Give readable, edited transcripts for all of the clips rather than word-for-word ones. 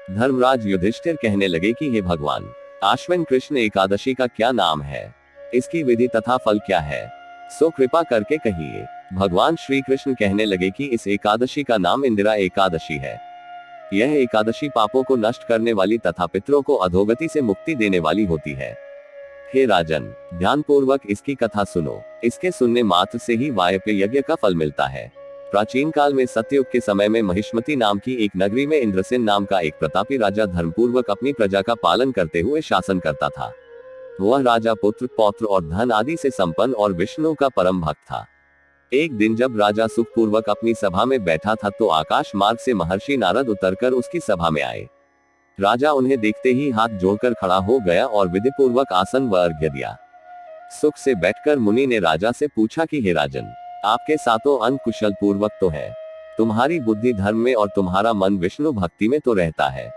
धर्मराज युधिष्ठिर कहने लगे कि हे भगवान, आश्विन कृष्ण एकादशी का क्या नाम है, इसकी विधि तथा फल क्या है, सो कृपा करके कहिए। भगवान श्री कृष्ण कहने लगे कि इस एकादशी का नाम इंदिरा एकादशी है। यह एकादशी पापों को नष्ट करने वाली तथा पितरों को अधोगति से मुक्ति देने वाली होती है। हे राजन, ध्यानपूर्वक इसकी कथा सुनो। इसके सुनने मात्र से ही वायव्य यज्ञ का फल मिलता है। प्राचीन काल में सत्ययुग के समय में महिष्मति नाम की एक नगरी में इंद्रसेन नाम का एक प्रतापी राजा धर्मपूर्वक अपनी प्रजा का पालन करते हुए शासन करता था। वह राजा पुत्र, पौत्र और धन आदि से संपन्न और विष्णु का परम भक्त था। एक दिन जब राजा सुखपूर्वक अपनी सभा में बैठा था तो आकाश मार्ग से महर्षि नारद उतरकर उसकी सभा में आए। राजा उन्हें देखते ही हाथ जोड़कर खड़ा हो गया और विधिपूर्वक आसन व अर्घ्य दिया। सुख से बैठकर मुनि ने राजा से पूछा कि हे राजन, आपके सातों अंग कुशल पूर्वक तो है, तुम्हारी बुद्धि धर्म में और तुम्हारा मन विष्णु भक्ति में तो रहता है।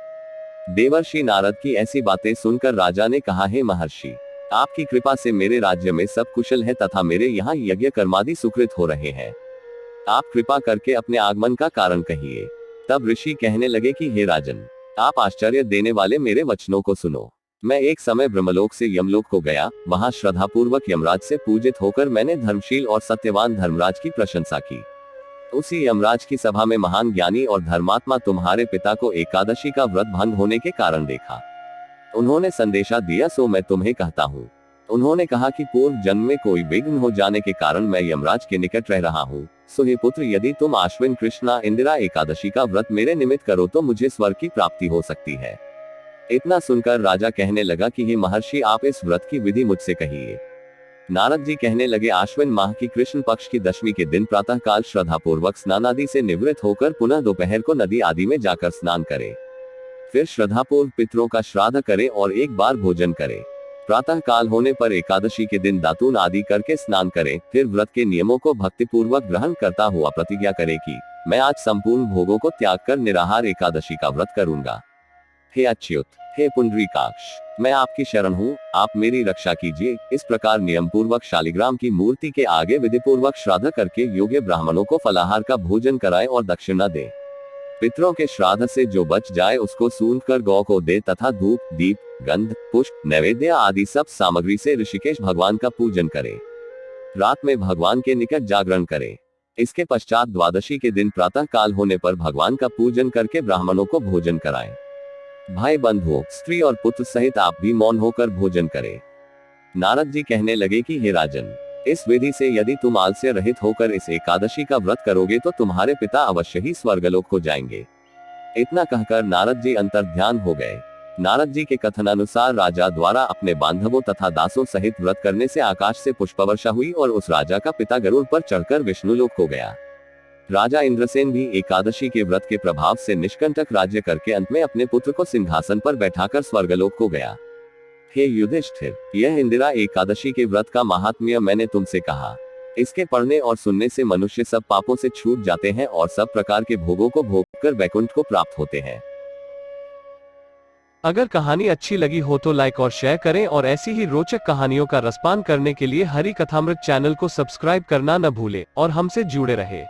देवर्षि नारद की ऐसी बातें सुनकर राजा ने कहा, हे महर्षि, आपकी कृपा से मेरे राज्य में सब कुशल है तथा मेरे यहाँ यज्ञ कर्मादि सुकृत हो रहे हैं। आप कृपा करके अपने आगमन का कारण कहिए। तब ऋषि कहने लगे कि हे राजन, आप आश्चर्य देने वाले मेरे वचनों को सुनो। मैं एक समय ब्रह्मलोक से यमलोक को गया। वहां श्रद्धापूर्वक यमराज से पूजित होकर मैंने धर्मशील और सत्यवान धर्मराज की प्रशंसा की। उसी यमराज की सभा में महान ज्ञानी और धर्मात्मा तुम्हारे पिता को एकादशी का व्रत भंग होने के कारण देखा। उन्होंने संदेशा दिया, सो मैं तुम्हें कहता हूँ। उन्होंने कहा कि पूर्व जन्म में कोई विघ्न हो जाने के कारण मैं यमराज के निकट रह रहा हूँ। सो हे पुत्र, यदि तुम आश्विन कृष्णा इंदिरा एकादशी का व्रत मेरे निमित्त करो तो मुझे स्वर्ग की प्राप्ति हो सकती है। इतना सुनकर राजा कहने लगा कि हे महर्षि, आप इस व्रत की विधि मुझसे कहिए। नारद जी कहने लगे, आश्विन माह की कृष्ण पक्ष की दशमी के दिन प्रातः काल श्रद्धापूर्वक स्नान आदि से निवृत्त होकर पुनः दोपहर को नदी आदि में जाकर स्नान करे। फिर श्रद्धापूर्व पितरों का श्राद्ध करे और एक बार भोजन करे। प्रातः काल होने पर एकादशी के दिन दातून आदि करके स्नान करे। फिर व्रत के नियमों को भक्तिपूर्वक ग्रहण करता हुआ प्रतिज्ञा करे कि मैं आज संपूर्ण भोगों को त्याग कर निराहार एकादशी का व्रत करूंगा। हे अच्युत, हे पुंडरीकाक्ष, मैं आपकी शरण हूँ, आप मेरी रक्षा कीजिए। इस प्रकार नियम पूर्वक शालिग्राम की मूर्ति के आगे विधि पूर्वक श्राद्ध करके योग्य ब्राह्मणों को फलाहार का भोजन कराए और दक्षिणा दे। पितरों के श्राद्ध से जो बच जाए उसको सूंघ कर गौ को दे तथा धूप, दीप, गंध, पुष्प, नैवेद्य आदि सब सामग्री से ऋषिकेश भगवान का पूजन करे। रात में भगवान के निकट जागरण करे। इसके पश्चात द्वादशी के दिन प्रातः काल होने पर भगवान का पूजन करके ब्राह्मणों को भोजन कराए। भाई बंधुओं, स्त्री और पुत्र सहित आप भी मौन होकर भोजन करें। नारद जी कहने लगे कि हे राजन, इस विधि से यदि तुम आलस्य रहित होकर इस एकादशी का व्रत करोगे तो तुम्हारे पिता अवश्य ही स्वर्गलोक हो जाएंगे। इतना कहकर नारद जी अंतर्ध्यान हो गए। नारद जी के कथनानुसार राजा द्वारा अपने बांधवों तथा दासों सहित व्रत करने से आकाश से पुष्पवर्षा हुई और उस राजा का पिता गरुड़ पर चढ़कर विष्णुलोक हो गया। राजा इंद्रसेन भी एकादशी के व्रत के प्रभाव से निष्कंटक राज्य करके अंत में अपने पुत्र को सिंहासन पर बैठाकर स्वर्गलोक को गया। हे युधिष्ठिर, यह इंदिरा एकादशी के व्रत का महात्म्य मैंने तुमसे कहा। इसके पढ़ने और सुनने से मनुष्य सब पापों से छूट जाते हैं और सब प्रकार के भोगों को भोगकर वैकुंठ को प्राप्त होते हैं। अगर कहानी अच्छी लगी हो तो लाइक और शेयर करें और ऐसी ही रोचक कहानियों का रसपान करने के लिए हरि कथामृत चैनल को सब्सक्राइब करना न भूलें और हमसे जुड़े रहें।